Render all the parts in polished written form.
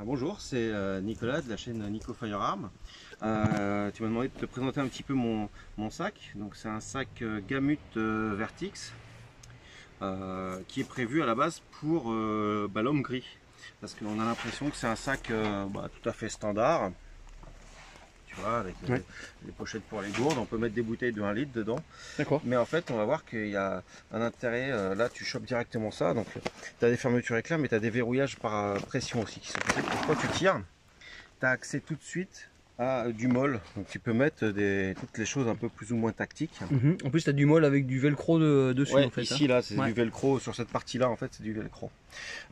Bonjour, c'est Nicolas de la chaîne Nico Firearm. Tu m'as demandé de te présenter un petit peu mon sac. Donc c'est un sac Gamut Vertix qui est prévu à la base pour l'homme gris. Parce qu'on a l'impression que c'est un sac tout à fait standard. Tu vois, avec les pochettes pour les gourdes, on peut mettre des bouteilles de 1 litre dedans. D'accord. Mais en fait, on va voir qu'il y a un intérêt. Là, tu chopes directement ça. Donc, tu as des fermetures éclairs, mais tu as des verrouillages par pression aussi qui sont faits. Quand tu tires, tu as accès tout de suite à du molle. Donc, tu peux mettre toutes les choses un peu plus ou moins tactiques. En plus, tu as du molle avec du velcro dessus. Ouais, en fait, ici, là, c'est du velcro. Sur cette partie-là, en fait, c'est du velcro.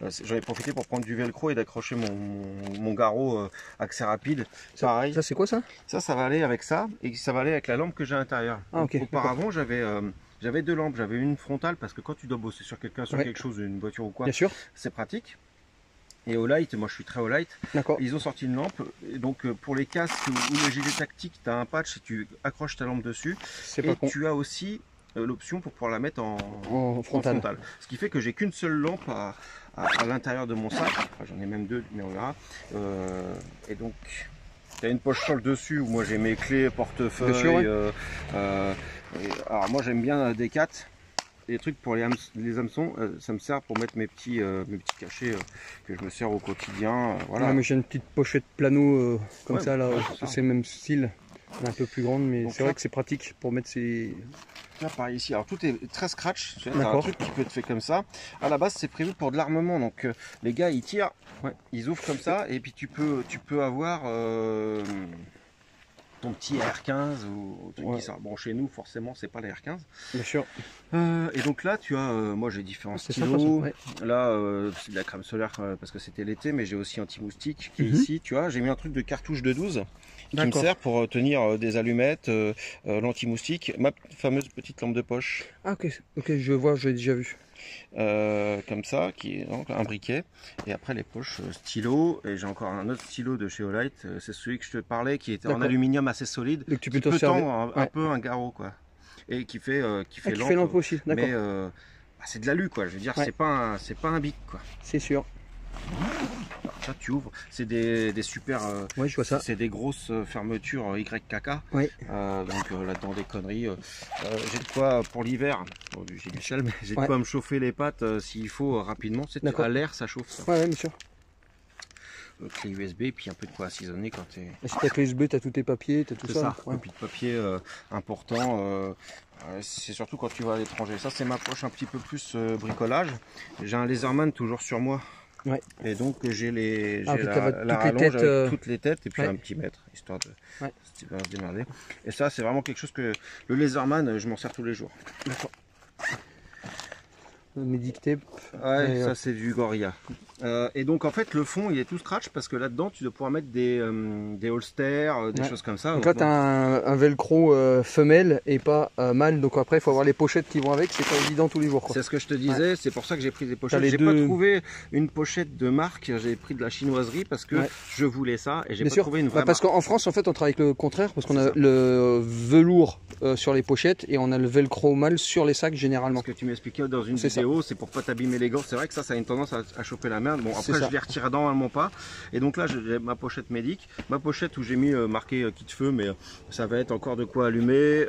J'en ai profité pour prendre du velcro et d'accrocher mon garrot accès rapide. Pareil. Ça, c'est quoi ça? Ça va aller avec ça et ça va aller avec la lampe que j'ai à l'intérieur. Auparavant, j'avais 2 lampes. J'avais une frontale parce que quand tu dois bosser sur quelqu'un, sur quelque chose, une voiture ou quoi, c'est pratique. Et au light, moi je suis très au light, ils ont sorti une lampe. Et donc pour les casques ou les gilets tactiques, tu as un patch et tu accroches ta lampe dessus. Et tu as aussi l'option pour pouvoir la mettre en frontale. Ce qui fait que j'ai qu'une seule lampe à l'intérieur de mon sac. Enfin, j'en ai même 2, mais on verra. Et donc, tu as une poche sur le dessus où moi j'ai mes clés, portefeuille. Alors moi j'aime bien des 4. Les trucs pour les hameçons, ça me sert pour mettre mes petits cachets que je me sers au quotidien. Voilà. Mais j'ai une petite pochette plano comme ça, là, c'est le même style, un peu plus grande, mais c'est vrai que c'est pratique pour mettre ces... Là, pareil ici, alors tout est très scratch, c'est un truc qui peut être fait comme ça. À la base, c'est prévu pour de l'armement, donc les gars ils tirent, ils ouvrent comme ça, et puis tu peux avoir ton petit R15 ou truc qui sort. Bon, chez nous, forcément, c'est pas les R15. Bien sûr. Et donc là, tu as, moi j'ai différents stylos. Là, c'est de la crème solaire parce que c'était l'été, mais j'ai aussi anti-moustique qui est ici. Tu vois, j'ai mis un truc de cartouche de 12 qui me sert pour tenir des allumettes, l'anti-moustique, ma fameuse petite lampe de poche. Ah ok, je vois, j'ai déjà vu. Comme ça, qui est donc un briquet, et après les poches stylo, et j'ai encore un autre stylo de chez Olight, c'est celui que je te parlais qui était en aluminium assez solide, donc tu peux qui peut tendre un peu un garrot quoi, et qui fait lampe aussi, mais c'est de l'alu quoi, je veux dire, c'est pas un bic quoi. C'est sûr. Alors, ça tu ouvres, c'est des super, je vois ça. C'est des grosses fermetures YKK, donc là-dedans des conneries. J'ai de quoi pour l'hiver, j'ai du chal, mais j'ai de quoi me chauffer les pattes s'il faut rapidement. C'est à l'air, ça chauffe ça. Bien sûr. Clé USB et puis un peu de quoi assaisonner quand tu es... Et si tu as clé USB, tu as tous tes papiers, tu as tout ça. Et puis de papier important, c'est surtout quand tu vas à l'étranger. Ça c'est ma poche un petit peu plus bricolage. J'ai un Laserman toujours sur moi. Et donc j'ai la rallonge avec toutes les têtes et puis un petit mètre, histoire de se démerder. Et ça c'est vraiment quelque chose que le Laserman, je m'en sers tous les jours. D'accord. Medic tape. Ça c'est du Gorilla. Et donc en fait le fond il est tout scratch parce que là-dedans tu dois pouvoir mettre des holsters, des choses comme ça. Donc là tu as un velcro femelle et pas mâle, donc après il faut avoir les pochettes qui vont avec, c'est pas évident tous les jours. C'est ce que je te disais, c'est pour ça que j'ai pris des pochettes. J'ai pas trouvé une pochette de marque, j'ai pris de la chinoiserie parce que je voulais ça et j'ai pas trouvé une vraie marque. Parce qu'en France en fait on travaille avec le contraire, parce qu'on a le velours sur les pochettes et on a le velcro mâle sur les sacs généralement. Ce que tu m'expliquais dans une vidéo, c'est pour pas t'abîmer les gants, c'est vrai que ça a une tendance à choper la merde. Bon après je les retire normalement pas, et donc là j'ai ma pochette médic, ma pochette où j'ai mis marqué kit feu, mais ça va être encore de quoi allumer.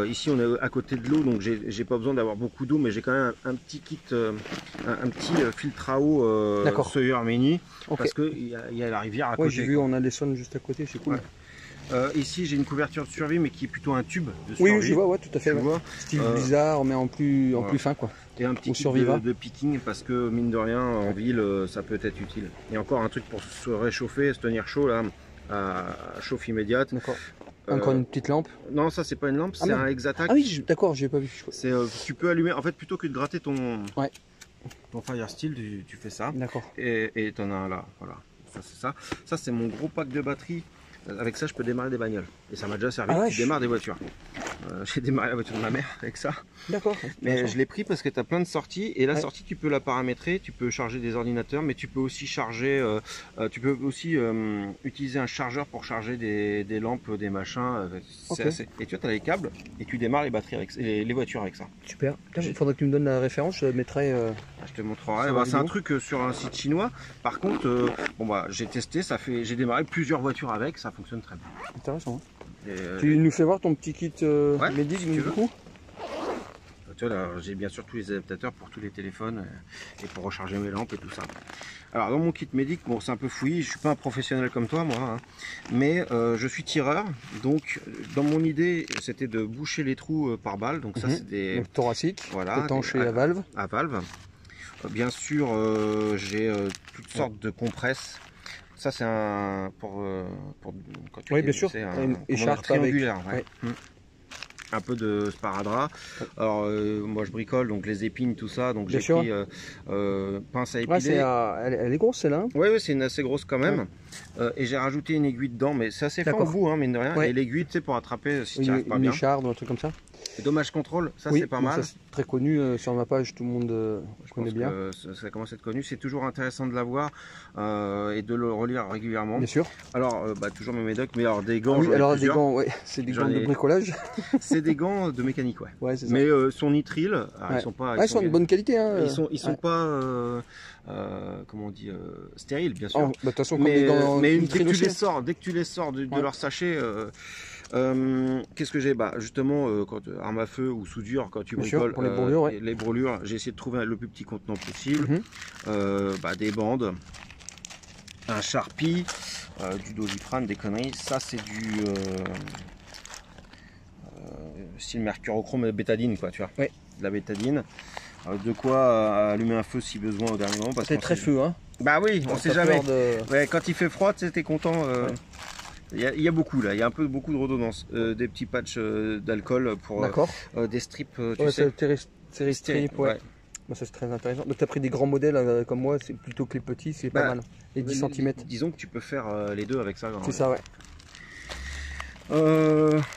Ici on est à côté de l'eau, donc j'ai pas besoin d'avoir beaucoup d'eau, mais j'ai quand même un petit kit, un petit filtre à eau Sawyer Mini, parce qu'il y a la rivière à côté. J'ai vu, on a les sonnes juste à côté, c'est cool. Ici j'ai une couverture de survie mais qui est plutôt un tube de survie. Oui, je vois, tout à fait. Style Blizzard mais en plus fin quoi. Et un petit kit de picking parce que mine de rien en ville ça peut être utile. Et encore un truc pour se réchauffer, se tenir chaud là, à chauffe immédiate. D'accord. Encore une petite lampe? Non, ça c'est pas une lampe, c'est un Exatac. Ah oui, d'accord, j'ai pas vu. Tu peux allumer, en fait plutôt que de gratter ton Fire Steel, tu fais ça. D'accord. Et t'en as un là, voilà. Ça c'est ça. Ça c'est mon gros pack de batterie. Avec ça, je peux démarrer des bagnoles. Et ça m'a déjà servi. Tu démarres des voitures. J'ai démarré la voiture de ma mère avec ça. D'accord. Mais je l'ai pris parce que tu as plein de sorties et la sortie tu peux la paramétrer, tu peux charger des ordinateurs, mais tu peux aussi charger, utiliser un chargeur pour charger des lampes, des machins. Et tu vois, tu as les câbles et tu démarres les batteries avec les voitures avec ça. Super. Il faudrait que tu me donnes la référence, je la mettrai. Je te montrerai. C'est un truc sur un site chinois. Par contre, j'ai testé, j'ai démarré plusieurs voitures avec, ça fonctionne très bien. Intéressant. Tu nous fais voir ton petit kit Medic du coup. Tu vois, là, j'ai bien sûr tous les adaptateurs pour tous les téléphones et pour recharger mes lampes et tout ça. Alors dans mon kit Medic, bon c'est un peu fouillis, je suis pas un professionnel comme toi moi, hein, mais je suis tireur, donc dans mon idée c'était de boucher les trous par balle, donc ça c'est des thoraciques, étanchés à valve. À valve. Bien sûr j'ai toutes sortes de compresses. Ça c'est un pour quand tu bien sûr, une écharpe triangulaire. Un peu de sparadrap. Alors moi je bricole, donc les épines, tout ça, donc j'ai pris pince à épiler. Elle est grosse celle-là. Oui, c'est une assez grosse quand même. Et j'ai rajouté une aiguille dedans, mais c'est assez fort au bout, hein, mine de rien. Et l'aiguille, tu sais, pour attraper si tu arrives pas bien. Une écharde ou un truc comme ça. Et dommage contrôle, ça c'est pas mal. C'est très connu sur ma page, tout le monde connaît bien. Ça commence à être connu, c'est toujours intéressant de l'avoir et de le relire régulièrement. Bien sûr. Alors, toujours mes médocs, mais alors des gants. Des gants, c'est des gants de bricolage. C'est des gants de mécanique, ouais c'est ça. Mais son nitrile, ils sont pas. Ils sont de bonne qualité. Hein. Ils sont pas, comment on dit, stériles, bien sûr. De toute façon, mais dès que tu les sors de leur sachet. Qu'est-ce que j'ai? Justement, quand arme à feu ou soudure, quand tu bricoles pour les brûlures, j'ai essayé de trouver le plus petit contenant possible. Des bandes, un Sharpie, du Doliprane, des conneries. Ça c'est du style mercurochrome et bétadine, quoi, tu vois. De la bétadine. De quoi allumer un feu si besoin au dernier moment. C'est très feu, hein. Bah oui, on sait jamais. Quand il fait froid, tu sais, t'es content. Il y a beaucoup là, il y a beaucoup de redondance, des petits patchs d'alcool pour des strips, tu sais. C'est strip, ça c'est très intéressant. Donc tu as pris des grands modèles comme moi, c'est plutôt que les petits, c'est pas mal. Les 10 cm. Disons que tu peux faire les deux avec ça. C'est ça,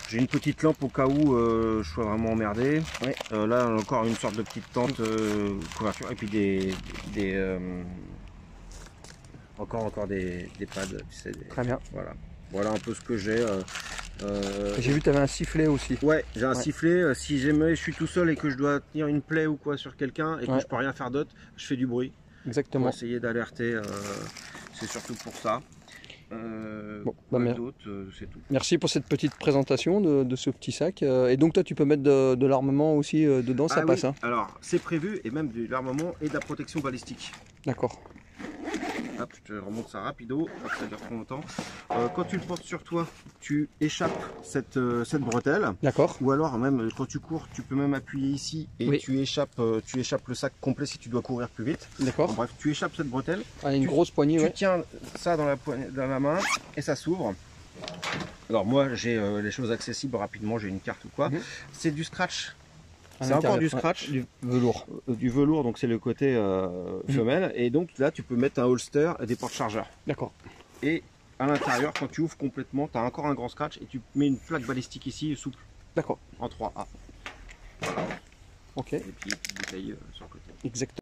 j'ai une petite lampe au cas où je sois vraiment emmerdé. Là encore une sorte de petite tente couverture et puis encore des pads. Tu sais, très bien. Voilà un peu ce que j'ai. J'ai vu que tu avais un sifflet aussi. Ouais, j'ai un sifflet. Si jamais je suis tout seul et que je dois tenir une plaie ou quoi sur quelqu'un et que je peux rien faire d'autre, je fais du bruit. Exactement. Pour essayer d'alerter. C'est surtout pour ça. C'est tout. Merci pour cette petite présentation de ce petit sac. Et donc toi tu peux mettre de l'armement aussi dedans, ça passe. Hein. Alors c'est prévu, et même de l'armement et de la protection balistique. D'accord. Hop, je te remonte ça rapido, ça dure trop longtemps. Quand tu le portes sur toi, tu échappes cette bretelle. D'accord. Ou alors même quand tu cours, tu peux même appuyer ici et tu échappes le sac complet si tu dois courir plus vite. D'accord. Bref, tu échappes cette bretelle. Une grosse poignée. Tu tiens ça dans la main et ça s'ouvre. Alors moi j'ai les choses accessibles rapidement, j'ai une carte ou quoi. C'est du scratch. C'est encore du scratch, du velours. Du velours, donc c'est le côté femelle. Et donc là, tu peux mettre un holster et des porte-chargeurs. D'accord. Et à l'intérieur, quand tu ouvres complètement, tu as encore un grand scratch et tu mets une plaque balistique ici, souple. D'accord. En 3A. Ok. Et puis une petite bouteille sur le côté. Exactement.